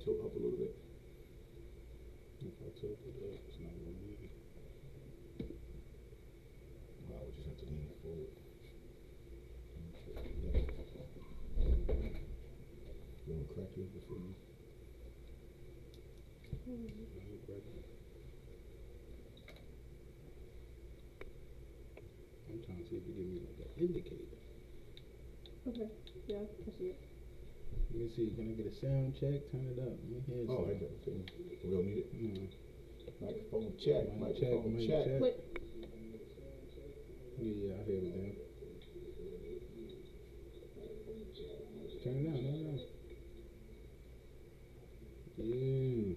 tilt up a little bit. If I tilt it up, it's not going to be. Wow, we just have to lean forward. You want to crack yours before you? I'm trying to see if it give me like an indicator. Okay. Yeah, I see it. Let me see. Can I get a sound check? Turn it up. Let me hear Oh, I something. don't. We don't need it. No. Microphone check. Mic check. Microphone Mic check. check. Wait. Yeah, I hear it now. Turn it down. Turn it down. Yeah.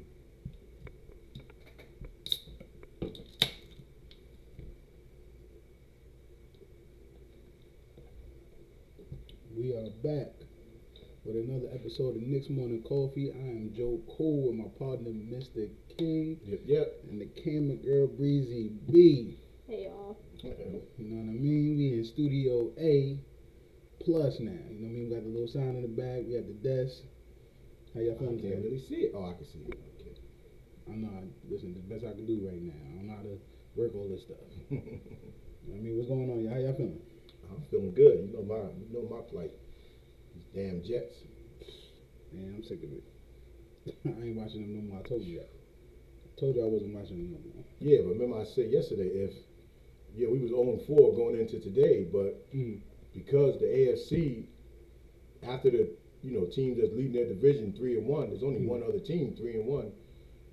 We are back with another episode of Knicks Morning Coffee. I am Joe Cole with my partner, Mr. King, Yep. and the camera girl, Breezy B. Hey, y'all. You know what I mean? We in Studio A plus now. You know what I mean? We got the little sign in the back. We got the desk. How y'all I feeling can't today? really see it. Oh, I can see it. Okay. I know. Listen, the best I can do right now. I don't know how to work all this stuff. You know what I mean? What's going on? How y'all feeling? I'm feeling good. You know my plight. These damn Jets. Man, I'm sick of it. I ain't watching them no more. I told you that. I told you I wasn't watching them no more. Yeah, but remember I said yesterday we was 0-4 going into today, but because the AFC, after the teams that's leading their division 3-1, there's only one other team 3-1.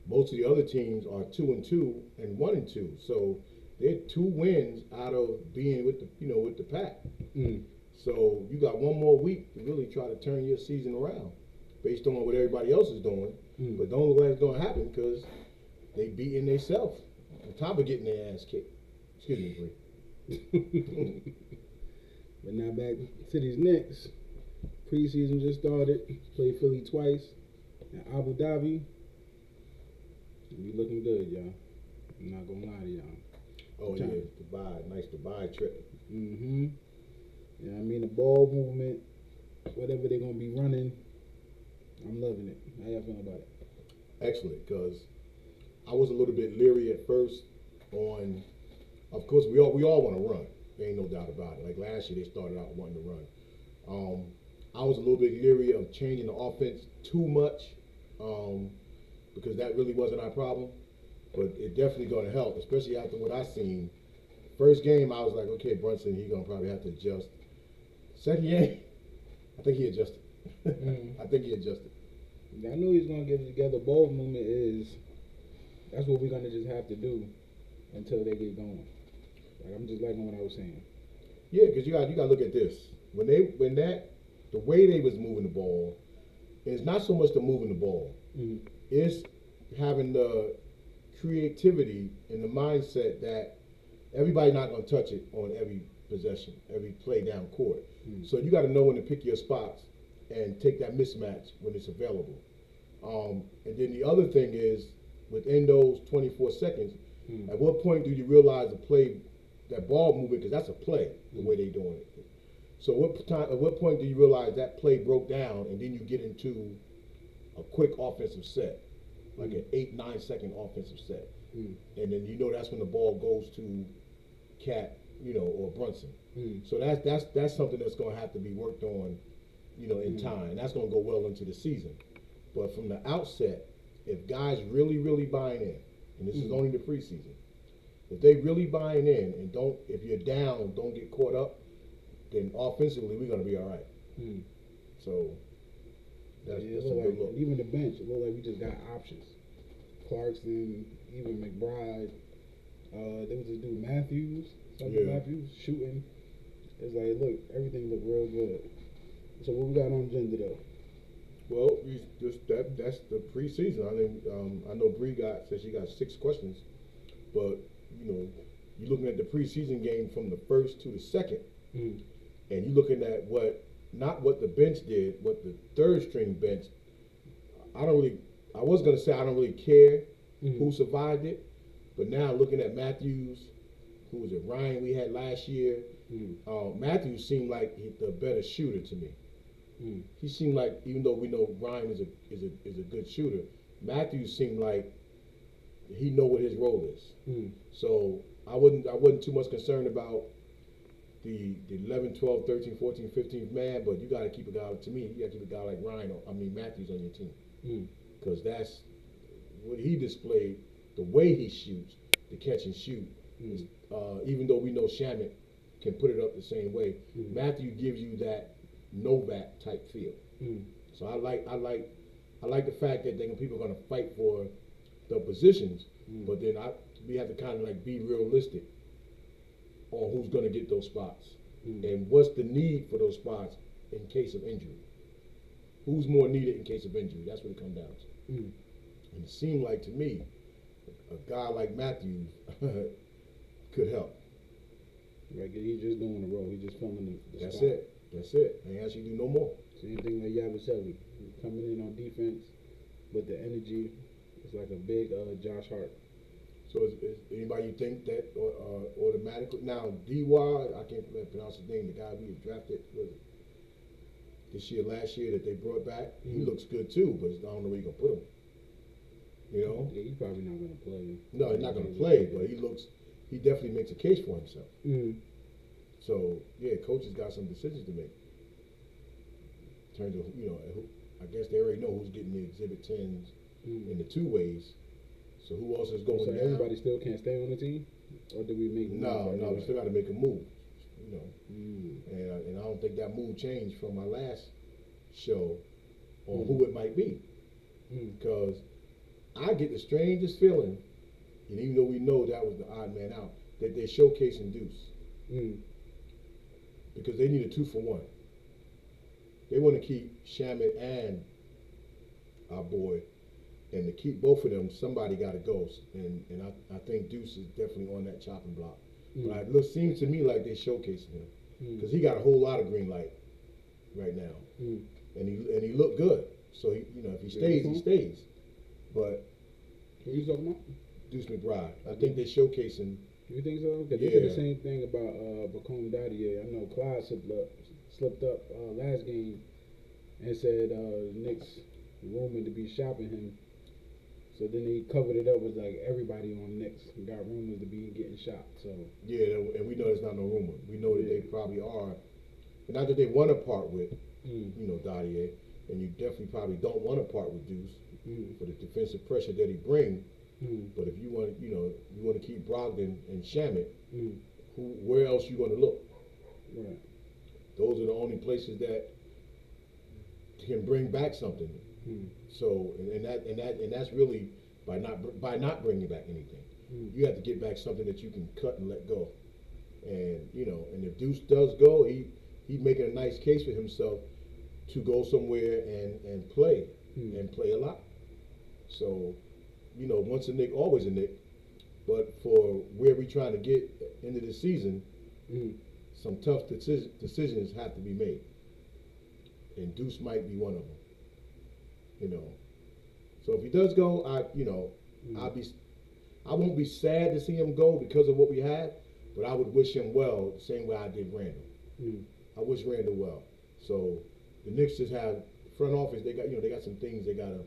Most of the other teams are 2-2 and 1-2. So they're 2 wins out of being with the pack. So you got one more week to really try to turn your season around, based on what everybody else is doing. But don't look like it's going to happen because they beating themselves on top of getting their ass kicked. Excuse me, Bree. But now back to these Knicks. Preseason just started. Played Philly twice. And Abu Dhabi. We looking good, y'all. I'm not gonna lie to y'all. Oh yeah, Dubai, nice Dubai trip. Yeah, I mean the ball movement, whatever they're gonna be running, I'm loving it. How y'all feeling about it? Excellent, because I was a little bit leery at first on. Of course, we all want to run. There ain't no doubt about it. Like last year, they started out wanting to run. I was a little bit leery of changing the offense too much because that really wasn't our problem. But it definitely going to help, especially after what I seen. First game, I was like, okay, Brunson, he's going to probably have to adjust. Second game, I think he adjusted. I think he adjusted. I knew he's gonna get it together. Ball movement that's what we're gonna just have to do until they get going. Like I'm just liking what I was saying. Yeah, because you got to look at this. The way they was moving the ball, it's not so much the moving the ball. It's having the creativity and the mindset that everybody's not going to touch it on every possession, every play down court. So you got to know when to pick your spots and take that mismatch when it's available. And then the other thing is, within those 24 seconds, at what point do you realize the play, that ball movement, because that's a play, the way they're doing it. So at what point do you realize that play broke down and then you get into a quick offensive set, like an 8-9 second offensive set. And then that's when the ball goes to Cat, or Brunson. So that's something that's going to have to be worked on, in time. That's going to go well into the season. But from the outset, if guys really, really buying in, and this is only the preseason, if they really buying in and if you're down, don't get caught up, then offensively we're going to be all right. So that's a good look. Even the bench, it looked like we just got options. Clarkson, even McBride. There was this dude Matthews, Matthews shooting. It's like, look, everything looked real good. So what we got on agenda though? Well, that's the preseason. I think I know Bree said she got 6 questions, but you're looking at the preseason game from the first to the second, and you're looking at not what the bench did, what the third string bench. I was gonna say I don't really care who survived it, but now looking at Matthews, who was it, Ryan we had last year, Matthews seemed like the better shooter to me. He seemed like, even though we know Ryan is a good shooter, Matthews seemed like he know what his role is. So I wasn't too much concerned about the 11, 12, 13, 14, 15th man, but you got to keep a guy, to me, you got to keep a guy like Matthews on your team. Because that's what he displayed, the way he shoots, the catch and shoot. Even though we know Shamet can put it up the same way, Matthew gives you that Novak type feel. So I like the fact that people are going to fight for the positions, but then we have to kind of like be realistic on who's going to get those spots and what's the need for those spots in case of injury. Who's more needed in case of injury? That's what it comes down to. And it seemed like to me, a guy like Matthews could help. Like he's just doing the role. He's just filling the That's spot. it. That's it. Ain't actually do no more. Same thing like Yabusele, coming in on defense, but the energy is like a big Josh Hart. So is anybody you think that automatically now D-Y, I can't pronounce his name, the guy we drafted last year that they brought back, he looks good too, but I don't know where you gonna put him. You know? Yeah, he's probably not gonna play. No, he's not gonna play, but he definitely makes a case for himself. So yeah, coaches got some decisions to make. In terms of, I guess they already know who's getting the exhibit 10s in the two ways. So who else is going So down? everybody still can't stay on the team, or do we make No, we still got to make a move. And I don't think that move changed from my last show on who it might be, because I get the strangest feeling, and even though we know that was the odd man out, that they're showcasing Deuce because they need a 2-for-1. They want to keep Shamet and our boy. And to keep both of them, somebody got to go. And I think Deuce is definitely on that chopping block. But it seems to me like they're showcasing him. Because he got a whole lot of green light right now. And he looked good. So, if he stays, he stays. But who you talking about? Deuce McBride. I think they're showcasing. You think so? Because they said the same thing about Bacone Dadier. I know Clyde slipped up last game and said Knicks rumored to be shopping him. So then they covered it up with like everybody on Knicks got rumors to be getting shot. So yeah, and we know it's not no rumor. We know that they probably are. And not that they want to part with, Dadier, and you definitely probably don't want to part with Deuce for the defensive pressure that he brings. But if you want, you want to keep Brogdon and Shamet, where else you going to look? Right. Those are the only places that can bring back something. So and that's really by not bringing back anything. You have to get back something that you can cut and let go. And and if Deuce does go, he's making a nice case for himself to go somewhere and play and play a lot. So once a Knick, always a Knick. But for where we're trying to get into the season, some tough decisions have to be made. And Deuce might be one of them. So if he does go, I won't be sad to see him go because of what we had, but I would wish him well the same way I did Randall. I wish Randall well. So the Knicks just have front office. They got some things they gotta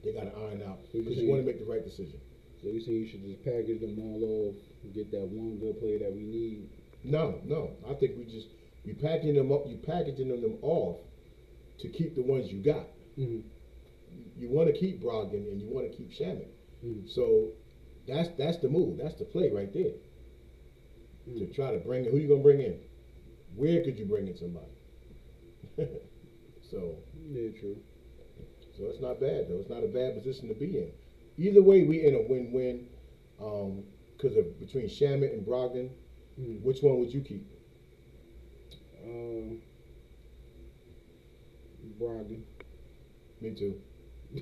iron out because you want to make the right decision. So you say you should just package them all off and get that one good player that we need? No. I think you packaging them up. You packaging them off to keep the ones you got. You want to keep Brogdon and you want to keep Shamet. So that's the move. That's the play right there. To try to bring in, who you gonna bring in? Where could you bring in somebody? So yeah, true. So it's not bad though. It's not a bad position to be in. Either way, we in a win-win. Because between Shamet and Brogdon, which one would you keep? Brogdon. Me too.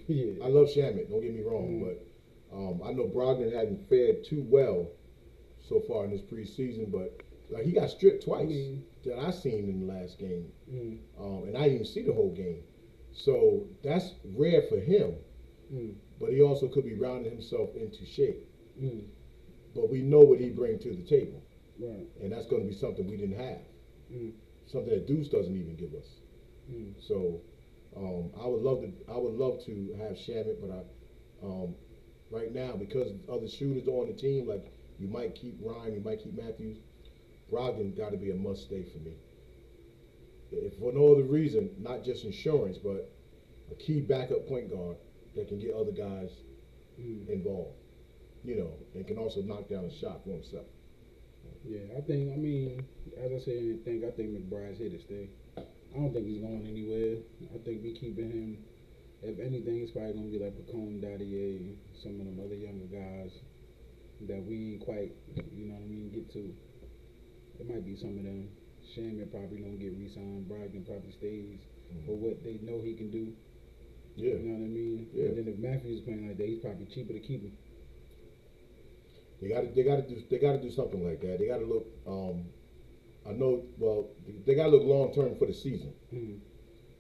Yeah. I love Shamet. Don't get me wrong, but I know Brogdon hadn't fared too well so far in this preseason. But like he got stripped twice that I seen in the last game, and I didn't even see the whole game. So that's rare for him. But he also could be rounding himself into shape. But we know what he brings to the table, right? And that's going to be something we didn't have. Something that Deuce doesn't even give us. So I would love to have Shamit, but right now, because other shooters are on the team, like you might keep Ryan, you might keep Matthews. Brogdon got to be a must stay for me. If for no other reason, not just insurance, but a key backup point guard that can get other guys involved, and can also knock down a shot for himself. Yeah, I mean, as I said, I think McBride's here to stay. I don't think he's going anywhere. I think we keeping him. If anything, it's probably gonna be like Pacone, Dadier, some of them other younger guys that we ain't quite, get to. It might be some of them. Shamit probably don't get re-signed. Brogdon probably stays for what they know he can do. Yeah. You know what I mean? Yeah. And then if Matthews is playing like that, he's probably cheaper to keep him. They got to do something like that. They got to look. They got to look long term for the season. Mm-hmm.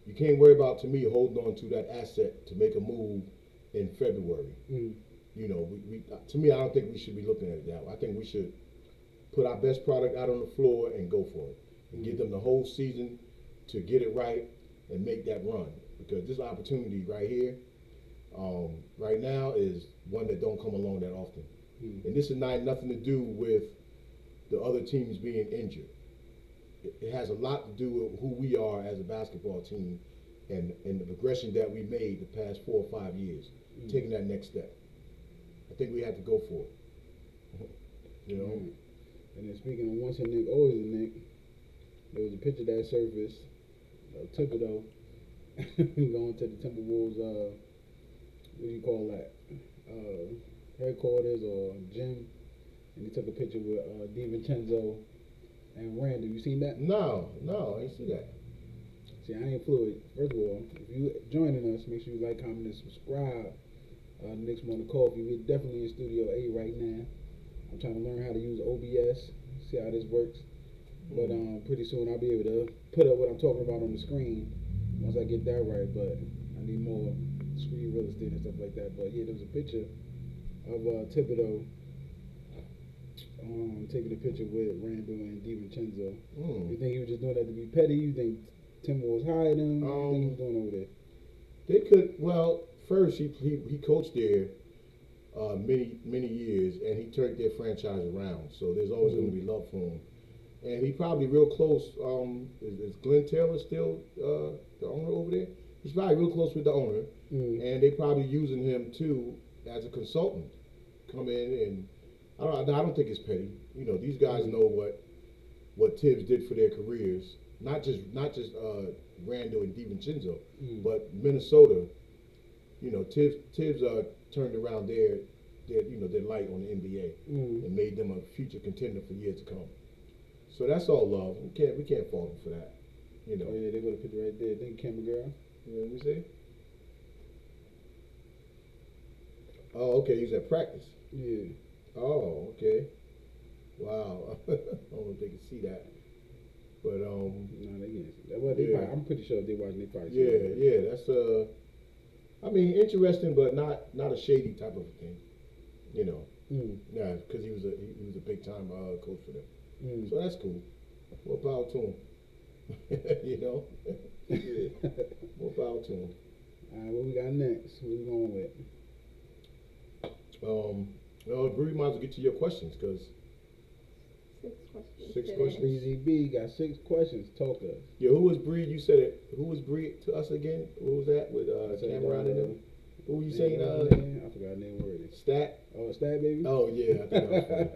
You can't worry about, to me, holding on to that asset to make a move in February. To me, I don't think we should be looking at it that way. I think we should put our best product out on the floor and go for it, and give them the whole season to get it right and make that run. Because this opportunity right here, right now, is one that don't come along that often. And this is nothing to do with the other teams being injured. It has a lot to do with who we are as a basketball team and the progression that we made the past 4 or 5 years, taking that next step. I think we have to go for it. And then speaking of once a Nick, always a Nick, there was a picture that surfaced of Thibodeau going to the Timberwolves, what do you call that, headquarters or gym, and he took a picture with DiVincenzo and Randall. You seen that? No, I ain't see that. See, I ain't fluid. First of all, if you joining us, make sure you like, comment, and subscribe. Knicks Morning Coffee. We're definitely in Studio A right now. I'm trying to learn how to use OBS, see how this works. But pretty soon I'll be able to put up what I'm talking about on the screen once I get that right. But I need more screen real estate and stuff like that. But yeah, there was a picture of Thibodeau taking a picture with Randall and DiVincenzo. You think he was just doing that to be petty? You think Tim was hiding him? What do you think he was doing over there? They could. Well, first he coached there many years, and he turned their franchise around. So there's always going to be love for him. And he probably real close. Is Glenn Taylor still the owner over there? He's probably real close with the owner, and they probably using him too as a consultant. Come in and I don't think it's petty. These guys know what Tibbs did for their careers. Not just Randall and DiVincenzo, but Minnesota. Tibbs turned around their light on the NBA and made them a future contender for years to come. So that's all love. We can't fault them for that. Oh yeah, they got a picture right there. Think Ken McGraw. Let me see. Oh, okay. He's at practice. Yeah. Oh, okay. Wow. I don't know if they can see that. But no, they can't see that. Well, probably, I'm pretty sure if they watching, they probably see that. Yeah. That's interesting, but not a shady type of thing. Yeah, because he was a big time coach for them. So that's cool. More power to him. More power to him. All right, what we got next? What we going with? Bree, might as well get to your questions, because 6 questions. 6 today. questions. Breezy B got 6 questions. Talk to us. Yeah, who was Bree? You said it. Who was Bree to us again? What was that with Cameron and them? Who were you saying? I forgot her name already. Stat? Oh, Stat Baby? Oh, yeah. I think that was funny.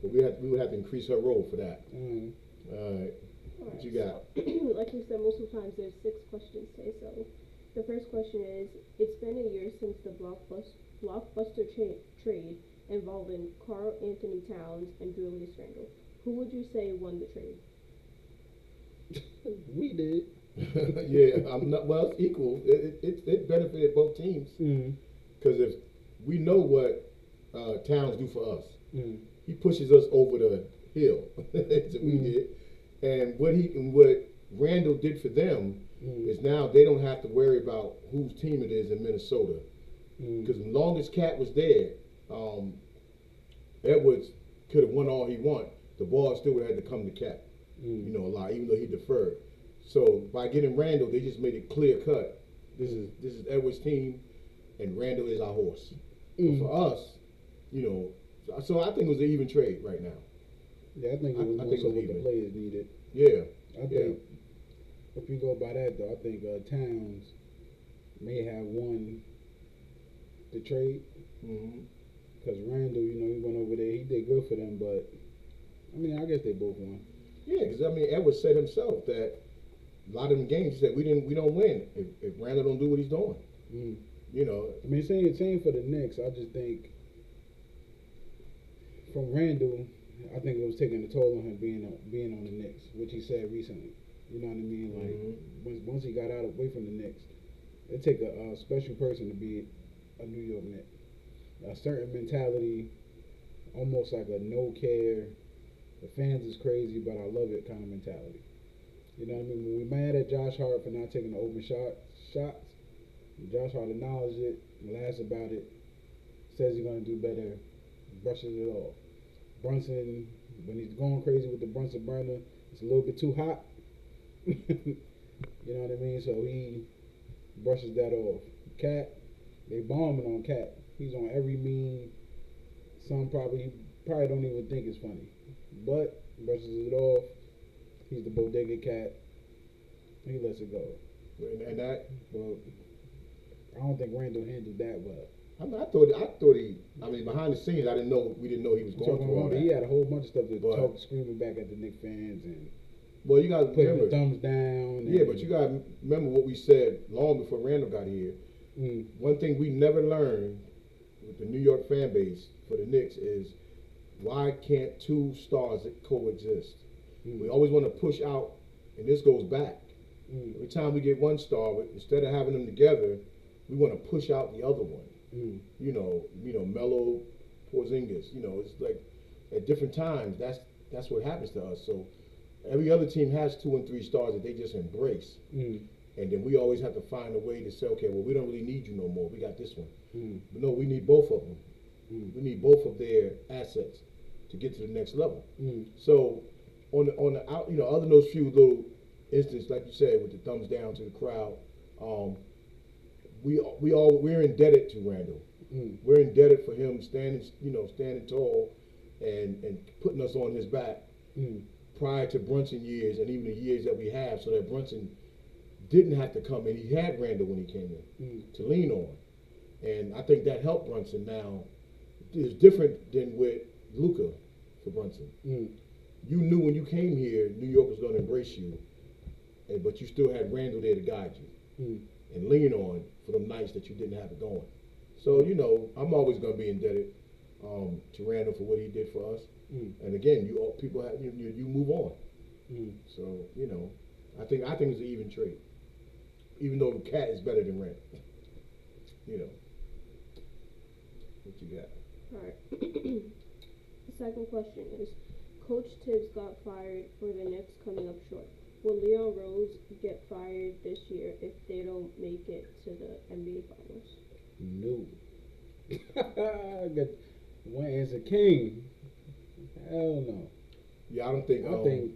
But we would have to increase her role for that. All right. What you got? Like you said, most of the times there's 6 questions today. So the first question is, it's been a year since the blockbuster trade involving Karl Anthony Towns and Julius Randle. Who would you say won the trade? We did. Yeah, I'm not. Well, it's equal. It benefited both teams, because if we know what Towns do for us, he pushes us over the hill. That's what we did, and what Randall did for them is now they don't have to worry about whose team it is in Minnesota, because as long as Cat was there, Edwards could have won all he wanted. The ball still would have had to come to Cat, a lot, even though he deferred. So by getting Randall, they just made it clear cut. This is Edwards' team, and Randall is our horse. But for us, so I think it was an even trade right now. Yeah, I think it was more so what the players needed. Yeah. I think if you go by that though, I think Towns may have won the trade. Because Randall, he went over there. He did good for them, but I mean, I guess they both won. Yeah, because I mean, Edwards said himself that a lot of them games he said we don't win if Randall don't do what he's doing. I mean, same for the Knicks. I just think from Randall, I think it was taking a toll on him being on the Knicks, which he said recently. You know what I mean? Like once he got away from the Knicks, it take a special person to be a New York Knick. A certain mentality, almost like a no care. The fans is crazy, but I love it kind of mentality. You know what I mean? When we're mad at Josh Hart for not taking the open shots, Josh Hart acknowledges it, laughs about it, says he's going to do better, brushes it off. Brunson, when he's going crazy with the Brunson burner, it's a little bit too hot. You know what I mean? So he brushes that off. Cat, they bombing on Cat. He's on every meme. Some probably don't even think it's funny, but brushes it off. He's the bodega cat. He lets it go. And that, but I don't think Randall handled that well. I thought he. I mean, behind the scenes, we didn't know he was going through all that. He had a whole bunch of stuff to talk, screaming back at the Knicks fans and. Well, you got to remember the thumbs down. Yeah, but you got to remember what we said long before Randall got here. One thing we never learned with the New York fan base for the Knicks is why can't two stars coexist? We always want to push out, and this goes back. Every time we get one star, instead of having them together, we want to push out the other one. Melo, Porzingis. It's like at different times. That's what happens to us. So every other team has 2 and 3 stars that they just embrace, and then we always have to find a way to say, okay, well, we don't really need you no more. We got this one. But no, we need both of them. We need both of their assets to get to the next level. So on the out, other than those few little instances, like you said, with the thumbs down to the crowd, we're indebted to Randall. We're indebted for him standing tall and putting us on his back prior to Brunson years and even the years that we have, so that Brunson didn't have to come in. He had Randall when he came in to lean on, and I think that helped Brunson. Now it's different than with Luka for Brunson. You knew when you came here, New York was going to embrace you, but you still had Randall there to guide you and lean on for the nights that you didn't have it going. So, I'm always going to be indebted to Randall for what he did for us. And again, you move on. So, I think it's an even trade, even though Cat is better than Randall. What you got? All right. The second question is, Coach Tibbs got fired for the Knicks coming up short. Will Leon Rose get fired this year if they don't make it to the NBA Finals? No. Got one as a king. Hell no. Yeah, I don't think. I think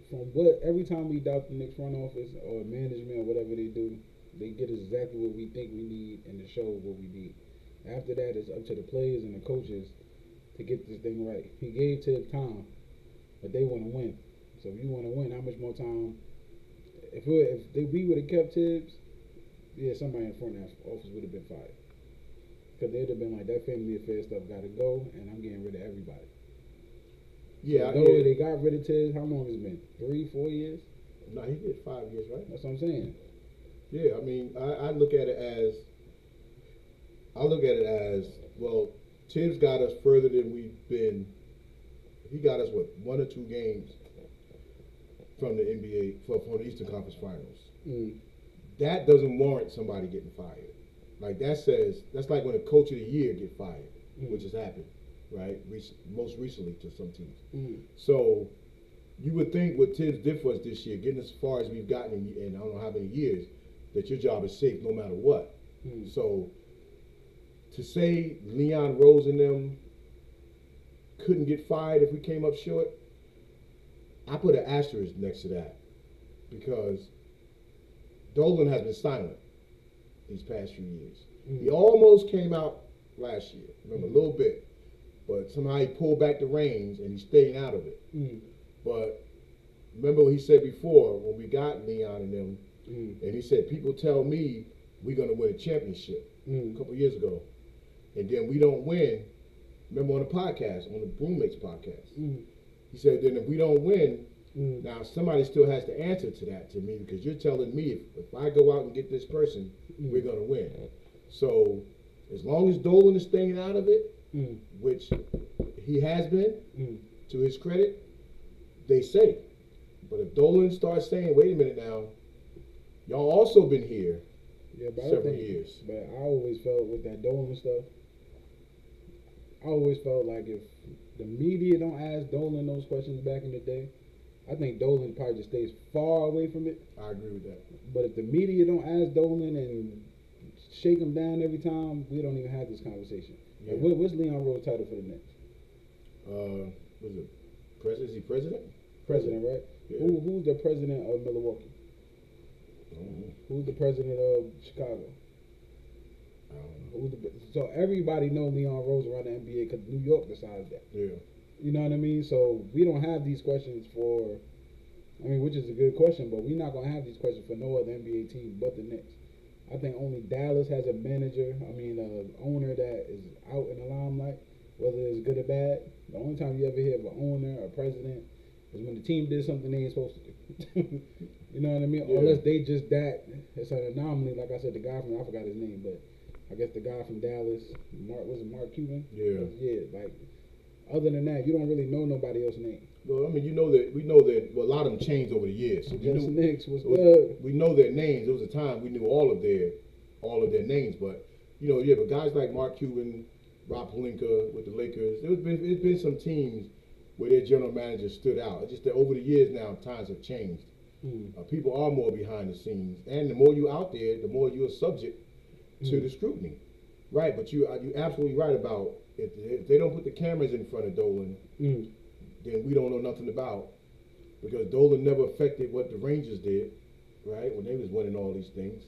from every time we doubt the Knicks front office or management or whatever they do, they get us exactly what we think we need and to show what we need. After that, it's up to the players and the coaches to get this thing right. He gave Tibbs time, but they want to win. So if you want to win, how much more time? If we would have kept Tibbs, yeah, somebody in front office would have been fired. Because they'd have been like, that family affair stuff got to go, and I'm getting rid of everybody. Yeah, so they got rid of Tibbs. How long has it been? 3-4 years? No, he did 5 years, right? That's what I'm saying. Yeah, I mean, I look at it as well. Tibbs got us further than we've been. He got us 1 or 2 games from the NBA from the Eastern Conference Finals. That doesn't warrant somebody getting fired. Like that's like when a coach of the year get fired, which has happened, right? Most recently to some teams. So you would think what Tibbs did for us this year, getting as far as we've gotten in I don't know how many years, that your job is safe no matter what. So to say Leon Rose and them couldn't get fired if we came up short, I put an asterisk next to that because Dolan has been silent these past few years. He almost came out last year, remember, a little bit, but somehow he pulled back the reins and he's staying out of it. But remember what he said before when we got Leon and them, and he said, people tell me we're going to win a championship a couple years ago, and then we don't win. Remember on the podcast, on the Broommates podcast, he said, then if we don't win, now somebody still has to answer to that to me because you're telling me if I go out and get this person, we're going to win. So as long as Dolan is staying out of it, which he has been, to his credit, they say. But if Dolan starts saying, wait a minute now, y'all also been here several years. But I always felt with that Dolan stuff, I always felt like if the media don't ask Dolan those questions back in the day, I think Dolan probably just stays far away from it. I agree with that. But if the media don't ask Dolan and shake him down every time, we don't even have this conversation. Yeah. Like, what's Leon Rose title for the Knicks? Was it president? Is he president? President, right? Yeah. Who's the president of Milwaukee? Who's the president of Chicago? I don't know. So everybody know Leon Rose around the NBA because New York decided that. Yeah. You know what I mean? So we don't have these questions for, which is a good question, but we're not going to have these questions for no other NBA team but the Knicks. I think only Dallas has a manager, owner that is out in the limelight, whether it's good or bad. The only time you ever hear of an owner or president is when the team did something they ain't supposed to do. You know what I mean? Yeah. Unless they just that. It's an anomaly. Like I said, the guy from, I forgot his name, but I guess the guy from Dallas, Mark Cuban? Yeah. Yeah, like, other than that, you don't really know nobody else's name. Well, we know that a lot of them changed over the years. So Knicks was good. We know their names. There was a time we knew all of their names, but but guys like Mark Cuban, Rob Pelinka with the Lakers, there's been some teams where their general manager stood out. It's just that over the years now, times have changed. People are more behind the scenes, and the more you're out there, the more you're subject to the scrutiny, right? But you're absolutely right about if they don't put the cameras in front of Dolan, then we don't know nothing about, because Dolan never affected what the Rangers did, right, when they was winning all these things.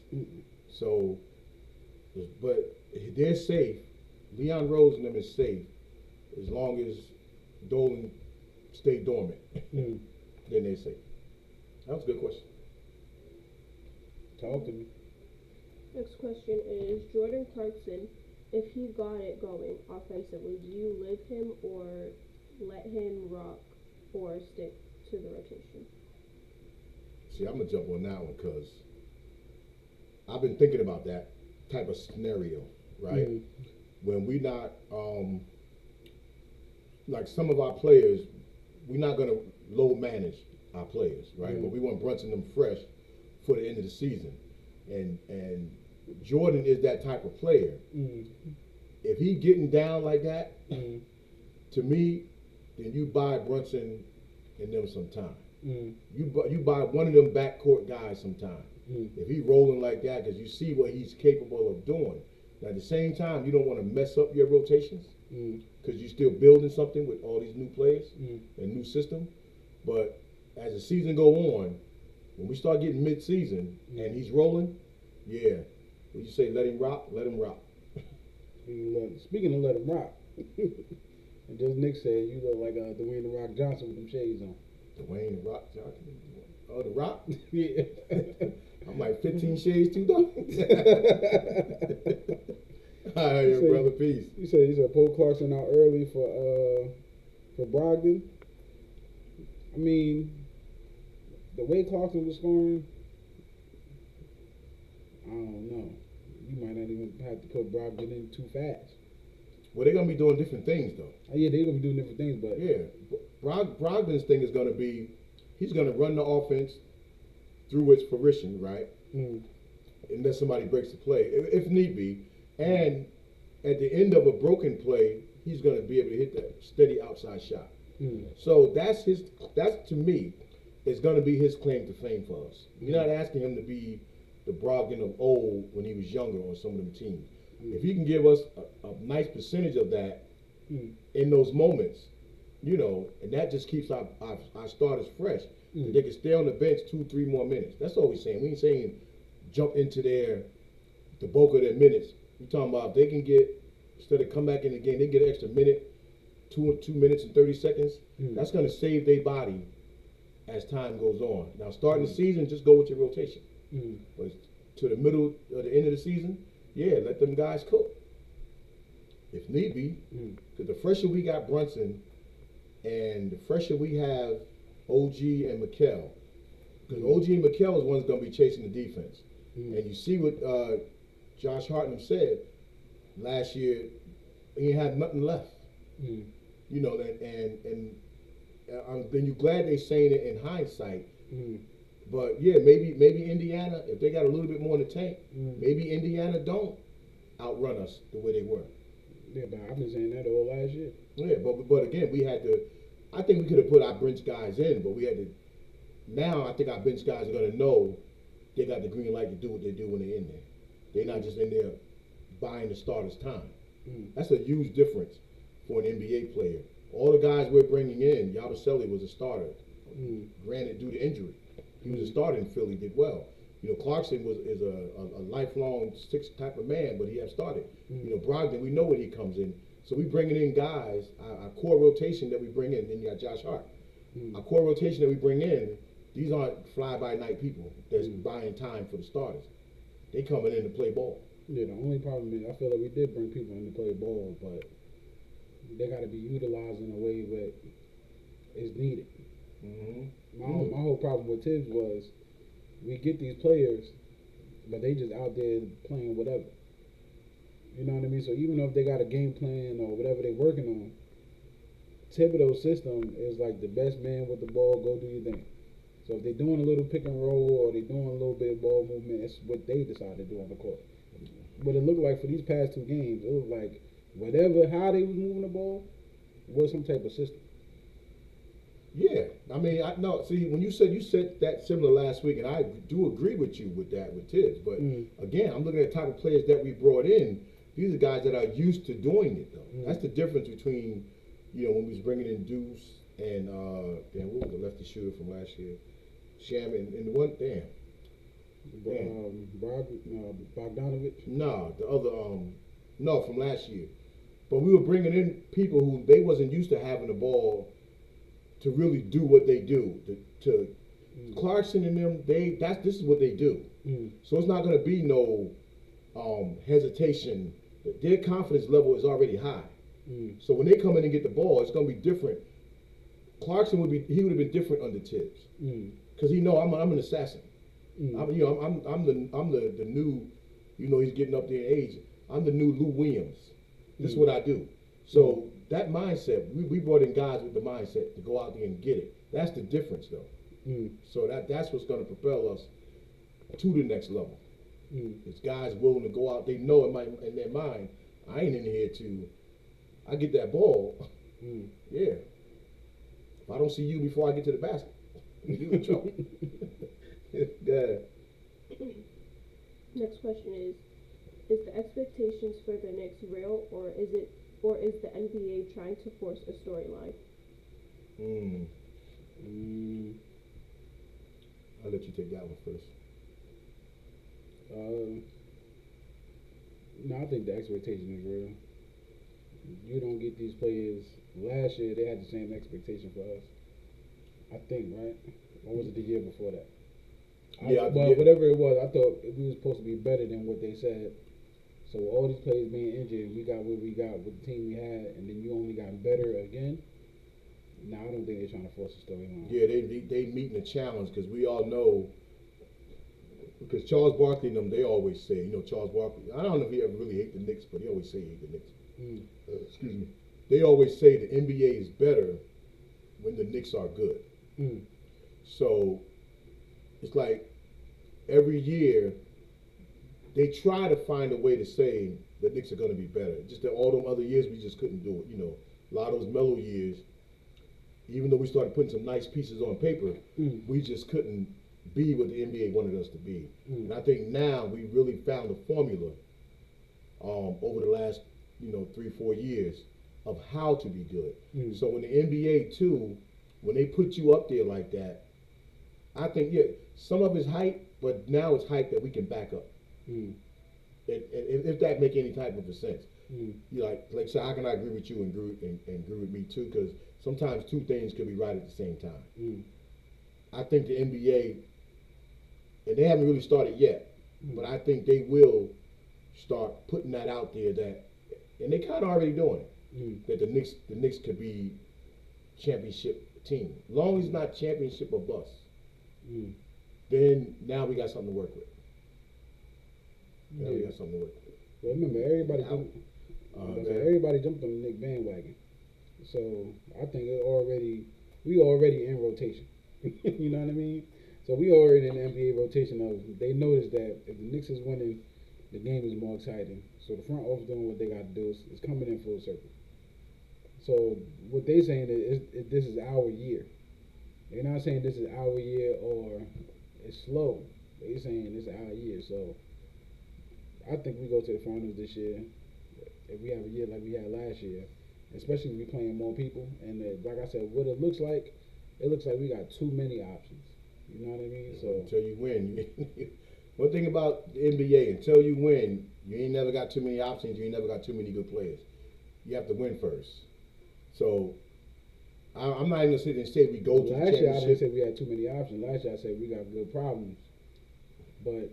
So, but they're safe. Leon Rose and them is safe as long as Dolan stay dormant. Then they're safe. That was a good question. Talk to me. Next question is Jordan Clarkson. If he got it going offensively, do you live him or let him rock or stick to the rotation? See, I'm gonna jump on that one because I've been thinking about that type of scenario, right? When we not like some of our players, we're not gonna low manage our players, right? But we want Brunson them fresh for the end of the season, and Jordan is that type of player. If he getting down like that, to me, then you buy Brunson and them some time. You buy one of them backcourt guys some time. If he rolling like that, because you see what he's capable of doing. Now, at the same time, you don't want to mess up your rotations because you're still building something with all these new players and new system. But as the season go on, when we start getting mid-season and he's rolling, yeah, when you say let him rock, let him rock. Speaking of let him rock, and just Nick said you look like Dwayne The Rock Johnson with them shades on. Dwayne The Rock Johnson? Oh, The Rock? Yeah. I'm like 15 shades too dark. All right, brother, peace. You said pull Clarkson out early for Brogdon. I mean, the way Clarkson was scoring, I don't know. You might not even have to put Brogdon in too fast. Well, they're gonna be doing different things though. Yeah, they're gonna be doing different things, but yeah, Brogdon's thing is gonna be he's gonna run the offense through its fruition, right? Unless somebody breaks the play, if need be, and at the end of a broken play, he's gonna be able to hit that steady outside shot. So that's to me, is gonna be his claim to fame for us. We're not asking him to be the Brogdon of old when he was younger on some of them teams. If he can give us a nice percentage of that in those moments, you know, and that just keeps our starters fresh. They can stay on the bench 2-3 more minutes. That's all we're saying. We ain't saying jump into the bulk of their minutes. We're talking about if they can get, instead of come back in the game, they get an extra minute, 2 minutes and 30 seconds. That's going to save their body as time goes on. Now, starting the season, just go with your rotation. But to the middle or the end of the season, yeah, let them guys cook if need be. Because the fresher we got Brunson, and the fresher we have OG and Mikal. Because OG and Mikal is one's going to be chasing the defense. And you see what Josh Hartnett said last year. He had nothing left. You know, and then you're glad they saying it in hindsight. But yeah, maybe Indiana, if they got a little bit more in the tank, maybe Indiana don't outrun us the way they were. Yeah, but I've been saying that all last year. Yeah, but again, we had to. I think we could have put our bench guys in, but we had to. Now I think our bench guys are going to know they got the green light to do what they do when they're in there. They're not just in there buying the starters' time. That's a huge difference for an NBA player. All the guys we're bringing in, Yabusele was a starter. Granted, due to injury, he was a starter in Philly, did well. You know, Clarkson is a lifelong six type of man, but he has started. You know, Brogdon, we know when he comes in. So we bringing in guys, our core rotation that we bring in. Then you got Josh Hart. Our core rotation that we bring in, these aren't fly-by-night people that's buying time for the starters. They coming in to play ball. Yeah, the only problem is I feel like we did bring people in to play ball, but they got to be utilized in a way that is needed. My whole problem with Tibbs was we get these players, but they just out there playing whatever. You know what I mean? So even if they got a game plan or whatever they're working on, Thibodeau's system is like the best man with the ball, go do your thing. So if they're doing a little pick and roll or they're doing a little bit of ball movement, it's what they decide to do on the court. What it looked like for these past 2 games, it looked like how they was moving the ball was some type of system. Yeah, I mean, see, when you said that similar last week, and I do agree with you with that with Tibbs. But again, I'm looking at the type of players that we brought in. These are guys that are used to doing it, though. That's the difference between, you know, when we was bringing in Deuce and what was the lefty shooter from last year, Sham and the one Bogdanovich. No, the other from last year. But we were bringing in people who they wasn't used to having the ball to really do what they do. Clarkson and them, this is what they do. So it's not going to be no hesitation. Their confidence level is already high. So when they come in and get the ball, it's going to be different. Clarkson would have been different under Tibbs because he know I'm an assassin. I'm the new, you know, he's getting up there in age. I'm the new Lou Williams. This is what I do. So that mindset, we brought in guys with the mindset to go out there and get it. That's the difference, though. So that's what's going to propel us to the next level. It's guys willing to go out. They know in their mind, I ain't in here I get that ball. Yeah. If I don't see you before I get to the basket, you in trouble. Good. Next question is the expectations for the Knicks real, or is the NBA trying to force a storyline? I'll let you take that one first. No, I think the expectation is real. You don't get these players. Last year they had the same expectation for us. I think, right? Or was it the year before that? Whatever it was, I thought we were supposed to be better than what they said. So all these players being injured, we got what we got with the team we had, and then you only got better again. No, I don't think they're trying to force a storyline. Yeah, they meeting a challenge because we all know. Because Charles Barkley and them, they always say, you know, Charles Barkley. I don't know if he ever really hate the Knicks, but he always say he hate the Knicks. Excuse me. They always say the NBA is better when the Knicks are good. So it's like every year they try to find a way to say the Knicks are going to be better. Just that all them other years we just couldn't do it. You know, a lot of those mellow years, even though we started putting some nice pieces on paper, we just couldn't be what the NBA wanted us to be. And I think now we really found a formula over the last, 3-4 years of how to be good. Mm. So in the NBA too, when they put you up there like that, I think some of it's hype, but now it's hype that we can back up. Mm. If that make any type of a sense. Mm. You like so how can I agree with you and agree with me too? Because sometimes two things could be right at the same time. Mm. I think the NBA, and they haven't really started yet, but I think they will start putting that out there that, and they kind of already doing it. That the Knicks could be championship team, as long as it's not championship or bust. Then now we got something to work with. Now we got something to work with. Well, remember everybody jumped on the Knicks bandwagon, so I think we already in rotation. You know what I mean? So we already in the NBA rotation of they noticed that if the Knicks is winning, the game is more exciting. So the front office doing what they got to do is coming in full circle. So what they saying is this is our year. They're not saying this is our year or it's slow. They saying this is our year. So I think we go to the finals this year if we have a year like we had last year, especially if we playing more people. And like I said, what it looks like we got too many options. You know what I mean? So until you win. One thing about the NBA, until you win, you ain't never got too many options. You ain't never got too many good players. You have to win first. So I'm not even gonna sit and say we go to the championship. Last year I didn't say we had too many options. Last year I said we got good problems, but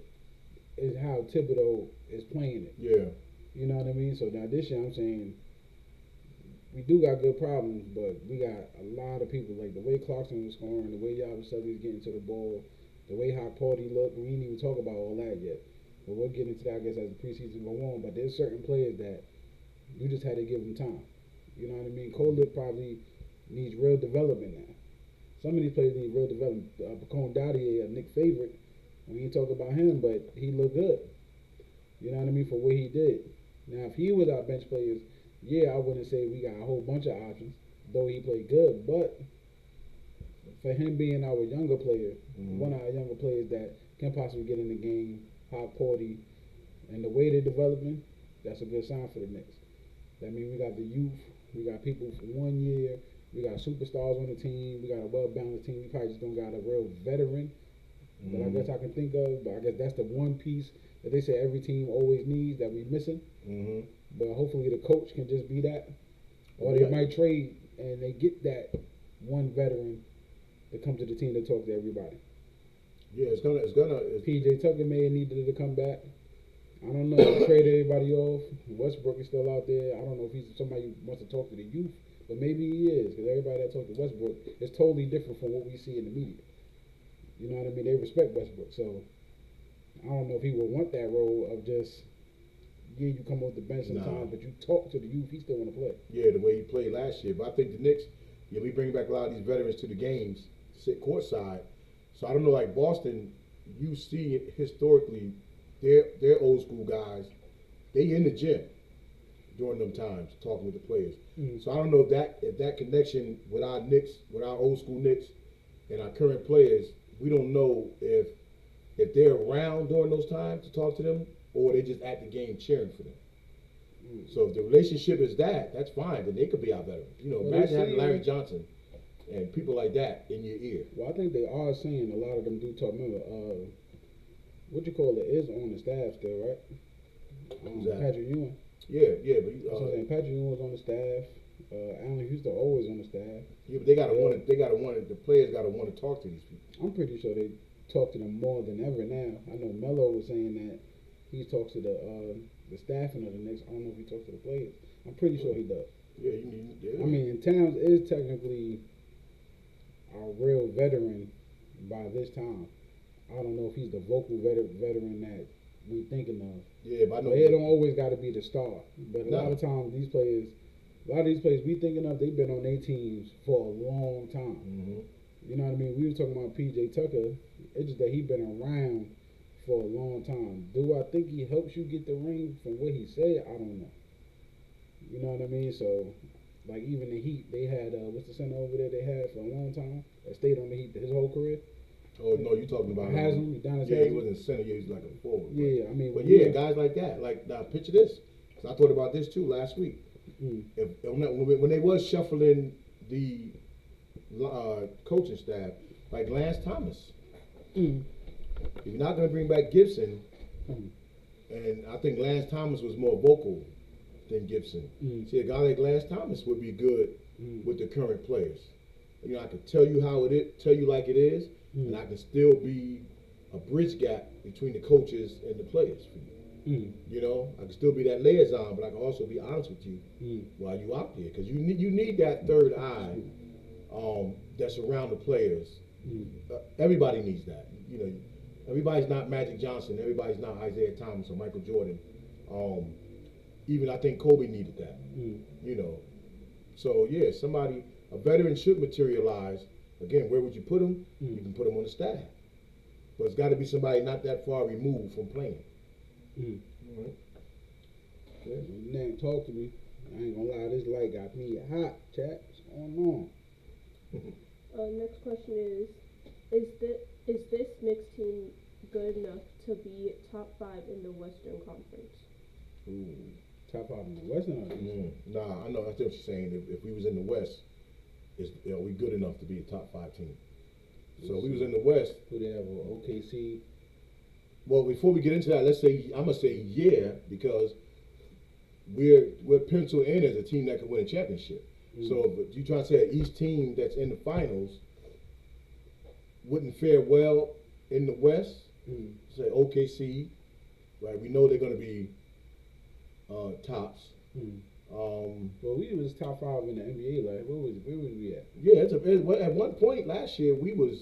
it's how Thibodeau is playing it. Yeah. You know what I mean? So now this year I'm saying we do got good problems, but we got a lot of people, like the way Clarkson was scoring, the way Yabusa's getting to the ball, the way how Party looked. We didn't even talk about all that yet. But we'll get into that, I guess, as the preseason go on. But there's certain players that you just had to give them time. You know what I mean? Kolek probably needs real development now. Some of these players need real development. Bacone Dottier, a Knicks favorite, we ain't talk about him, but he looked good. You know what I mean? For what he did. Now, if he was our bench players, I wouldn't say we got a whole bunch of options, though he played good. But for him being our younger player, one of our younger players that can possibly get in the game, hot party, and the way they're developing, that's a good sign for the Knicks. That means we got the youth, we got people for 1 year, we got superstars on the team, we got a well-balanced team. We probably just don't got a real veteran that I guess I can think of, but I guess that's the one piece that they say every team always needs that we missing. But hopefully the coach can just be that, or they might trade and they get that one veteran to come to the team to talk to everybody. Yeah, it's gonna. PJ Tucker may have needed to come back. I don't know. They traded everybody off. Westbrook is still out there. I don't know if he's somebody who wants to talk to the youth, but maybe he is, because everybody that talks to Westbrook is totally different from what we see in the media. You know what I mean? They respect Westbrook, so I don't know if he would want that role of just, you come off the bench sometimes, but you talk to the youth, he still want to play. Yeah, the way he played last year. But I think the Knicks, we bring back a lot of these veterans to the games, sit courtside. So I don't know, like Boston, you see it historically, their old school guys, they in the gym during them times talking with the players. So I don't know if that connection with our Knicks, with our old school Knicks and our current players, we don't know if they're around during those times to talk to them, or they just at the game cheering for them. So if the relationship is that's fine. Then they could be our veterans. Imagine having Larry Johnson and people like that in your ear. Well, I think they are saying a lot of them do talk. Remember, what you call it is on the staff still, right? Patrick Ewing. Yeah, but Patrick Ewing was on the staff. Allen Houston always on the staff. Yeah, but they gotta want it. The players gotta want to talk to these people. I'm pretty sure they talk to them more than ever now. I know Melo was saying that he talks to the staffing of the Knicks. I don't know if he talks to the players. I'm pretty sure he does. Yeah, I mean, Towns is technically a real veteran by this time. I don't know if he's the vocal veteran that we thinking of. Yeah, but I know it don't always got to be the star. But a lot of times these players, we thinking of, they've been on their teams for a long time. You know what I mean? We were talking about PJ Tucker. It's just that he been around for a long time. Do I think he helps you get the ring from what he said? I don't know. You know what I mean? So, like, even the Heat, they had, what's the center over there they had for a long time that stayed on the Heat his whole career? Oh, no, you talking about Haslam? He wasn't center, he was like a forward. Yeah, I mean. But guys like that. Like, now, picture this. Because I thought about this, too, last week. When they was shuffling the coaching staff, like Lance Thomas, if you're not going to bring back Gibson, and I think Lance Thomas was more vocal than Gibson. See, a guy like Lance Thomas would be good with the current players. You know, I could tell you how it is, tell you like it is, and I can still be a bridge gap between the coaches and the players for you. You know, I can still be that liaison, but I can also be honest with you while you out there, because you need that third eye that's around the players. Everybody needs that. You know, everybody's not Magic Johnson. Everybody's not Isaiah Thomas or Michael Jordan. Even I think Kobe needed that. You know, so yeah, a veteran should materialize. Again, where would you put him? You can put him on the staff, but it's got to be somebody not that far removed from playing. Right. Yeah, you didn't talk to me. I ain't gonna lie, this light got me hot, chat. What's going on? Next question is this Knicks team good enough to be top 5 in the Western Conference? Top 5 in the Western Conference? Nah, I know. I think what you're saying. If we was in the West, are we good enough to be a top 5 team? So we was in the West. Who they have? OKC. Well, before we get into that, let's say I'm gonna say yeah, because we're penciled in as a team that could win a championship. So if you try to say each team that's in the finals wouldn't fare well in the West, say OKC, right? We know they're gonna be tops. Well, we was top 5 in the NBA. Like, where was we at? Yeah, at one point last year we would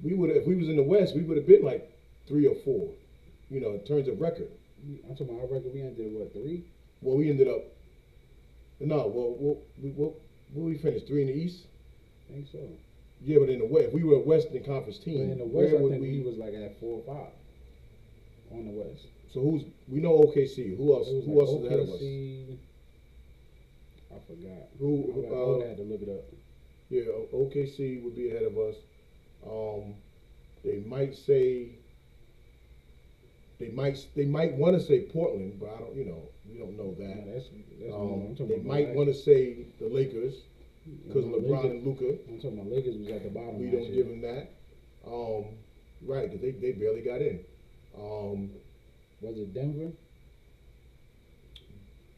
if we was in the West, we would have been like 3 or 4, you know, in terms of record. I'm talking about our record. We ended what, 3? Well, we ended up. No, we finished 3 in the East. I think so. Yeah, but in the West, if we were a Western Conference team. But in the West, I think we was like at 4 or 5 on the West. So we know OKC. Who else? Who else is ahead of us? I forgot. I had to look it up. Yeah, OKC would be ahead of us. They might say. They might want to say Portland, but I don't. You know, we don't know that. That's they might want to say the Lakers because of LeBron and Luka. I'm talking about Lakers was at the bottom. We don't give them that. Right, because they barely got in. Was it Denver?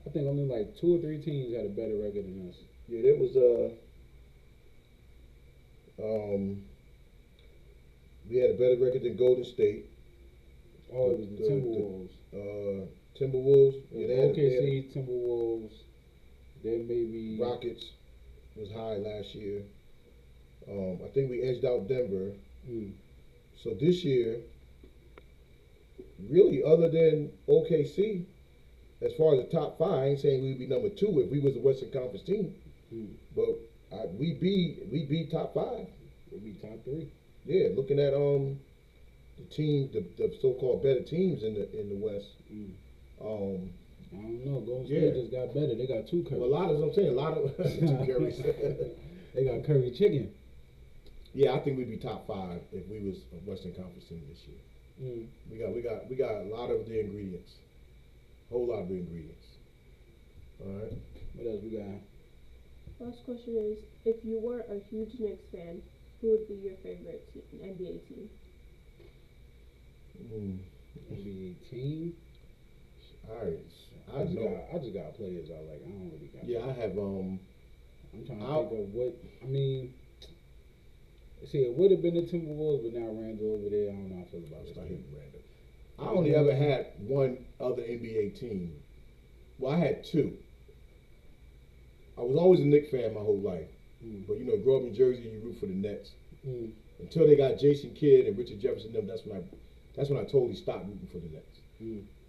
I think only like 2 or 3 teams had a better record than us. Yeah, there was we had a better record than Golden State. Oh, it was the Timberwolves. Timberwolves. Yeah, OKC, Timberwolves. Then maybe Rockets was high last year. I think we edged out Denver. So this year, really, other than OKC, as far as the top 5, I ain't saying we'd be number 2 if we was a Western Conference team, but we be top 5. We'd be top 3. Yeah, looking at the team, the so-called better teams in the West. I don't know. Golden State just got better. They got 2 Currys. Well, I'm saying a lot of 2 Currys. They got Curry chicken. Yeah, I think we'd be top 5 if we was a Western Conference team this year. We got a lot of the ingredients, whole lot of the ingredients. All right. What else we got? Last question is: if you were a huge Knicks fan, who would be your favorite NBA team? NBA team. All right. I just got players I like. I don't really got. Yeah, I have. I'm trying to think of what. I mean, see, it would have been the Timberwolves, but now Randall over there. I don't know how I feel about it. I hate Randall. I only ever had one other NBA team. Well, I had 2. I was always a Knicks fan my whole life, but you know, grow up in Jersey, you root for the Nets. Until they got Jason Kidd and Richard Jefferson. That's when I totally stopped rooting for the Nets.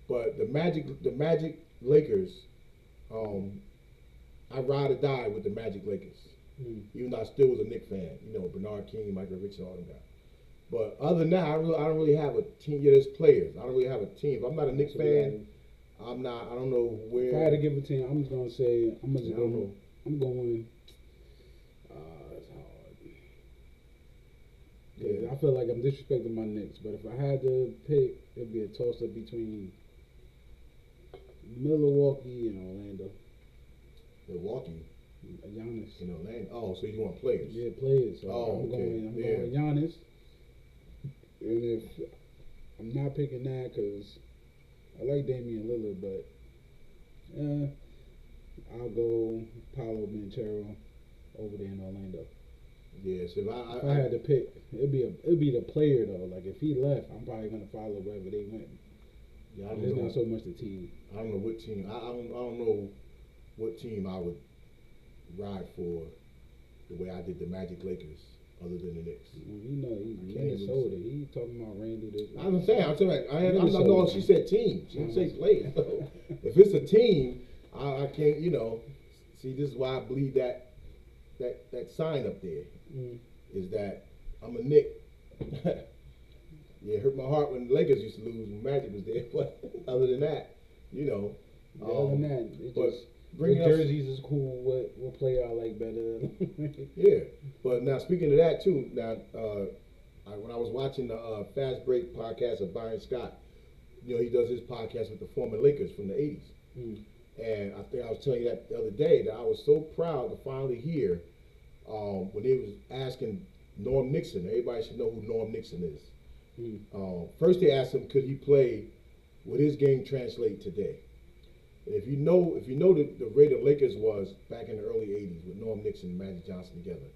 But the Magic Lakers, I ride or die with the Magic Lakers. Even though I still was a Knicks fan, you know, Bernard King, Michael Richardson, all them guys. But other than that, I don't really have a team. Yeah, there's players. I don't really have a team. If I'm not a Knicks fan, I'm not. I don't know where. If I had to give a team, I'm just gonna say I'm going. It's hard. Yeah, I feel like I'm disrespecting my Knicks, but if I had to pick, it'd be a toss up between Milwaukee and Orlando. In Orlando. Oh, so you want players? Yeah, players. So Oh, I'm okay. going Giannis. And if I'm not picking that because I like Damian Lillard, but I'll go Paolo Banchero over there in Orlando. Yeah, so If I had to pick, it'd be the player though. Like if he left, I'm probably gonna follow wherever they went. yeah, It's not so much the team. I don't know what team. I don't know what team I would ride for the way I did the Magic Lakers, other than the Knicks. You know, he's Minnesota. He talking about Randy. This. I'm saying, I'm not know. She said team. She didn't say play. If it's a team, I can't. See, this is why I believe that sign up there is that I'm a Knick. Yeah, it hurt my heart when the Lakers used to lose when Magic was there. But other than that, Other than that, it but just the jerseys is cool. What player I like better? Yeah, but now speaking of that too, now when I was watching the Fast Break podcast of Byron Scott, he does his podcast with the former Lakers from the '80s, and I think I was telling you that the other day that I was so proud to finally hear when they was asking Norm Nixon. Everybody should know who Norm Nixon is. First they asked him, could he play? Would his game translate today? And if you know the rate of Lakers was back in the early '80s with Norm Nixon and Magic Johnson together,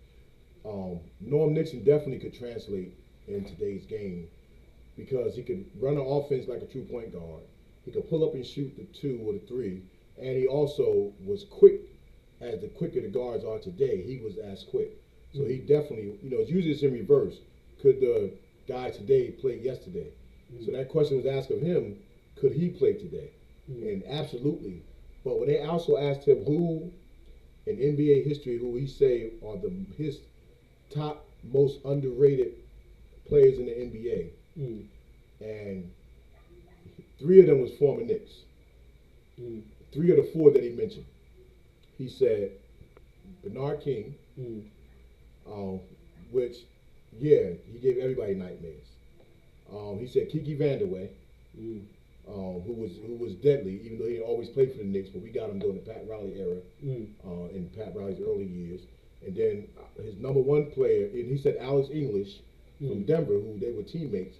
Norm Nixon definitely could translate in today's game because he could run an offense like a true point guard. He could pull up and shoot the 2 or the 3, and he also was quick. As the quicker the guards are today, he was as quick. So he definitely, it's usually it's in reverse. Could the guy today play yesterday? So that question was asked of him, could he play today? And absolutely. But when they also asked him who in NBA history, who he say are his top most underrated players in the NBA, and 3 of them was former Knicks. 3 of the 4 that he mentioned, he said Bernard King, which he gave everybody nightmares. He said Kiki Vandeweghe, who was deadly, even though he always played for the Knicks, but we got him during the Pat Riley era, in Pat Riley's early years. And then his number 1 player, and he said Alex English from Denver, who they were teammates.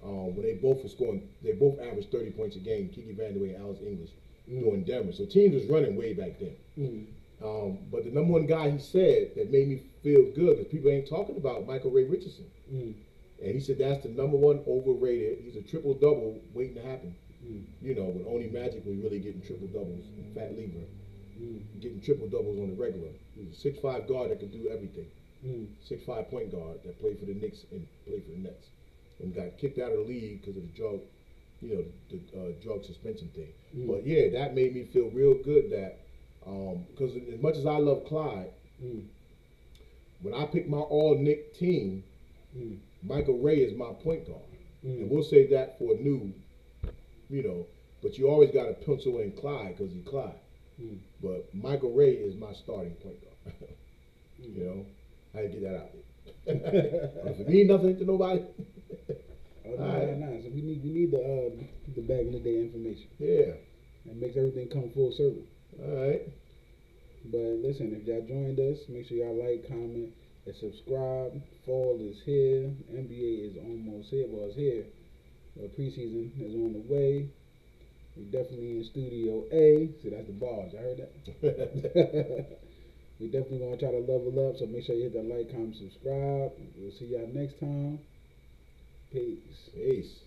When they both were scoring, they both averaged 30 points a game. Kiki Vandeweghe and Alex English during Denver. So teams was running way back then. But the number 1 guy he said that made me feel good because people ain't talking about Michael Ray Richardson. And he said that's the number 1 overrated. He's a triple-double waiting to happen. When only Magic was really getting triple-doubles. Fat Lever getting triple-doubles on the regular. He's a 6'5" guard that could do everything. 6'5" point guard that played for the Knicks and played for the Nets. And got kicked out of the league because of the drug, the drug suspension thing. But yeah, that made me feel real good that, because as much as I love Clyde, when I pick my all-Knick team, Michael Ray is my point guard. And we'll save that for a new, but you always got to pencil in Clyde because he's Clyde. But Michael Ray is my starting point guard. I had to get that out there. If it means nothing to nobody. No. So we need the back in the day information. Yeah. That makes everything come full circle. All right. But listen, if y'all joined us, make sure y'all like, comment, and subscribe. Fall is here. NBA is almost here. Well, it's here. Preseason is on the way. We definitely in Studio A. See, that's the bars. I heard that. We definitely gonna try to level up. So make sure you hit that like, comment, subscribe. We'll see y'all next time. Peace. Peace.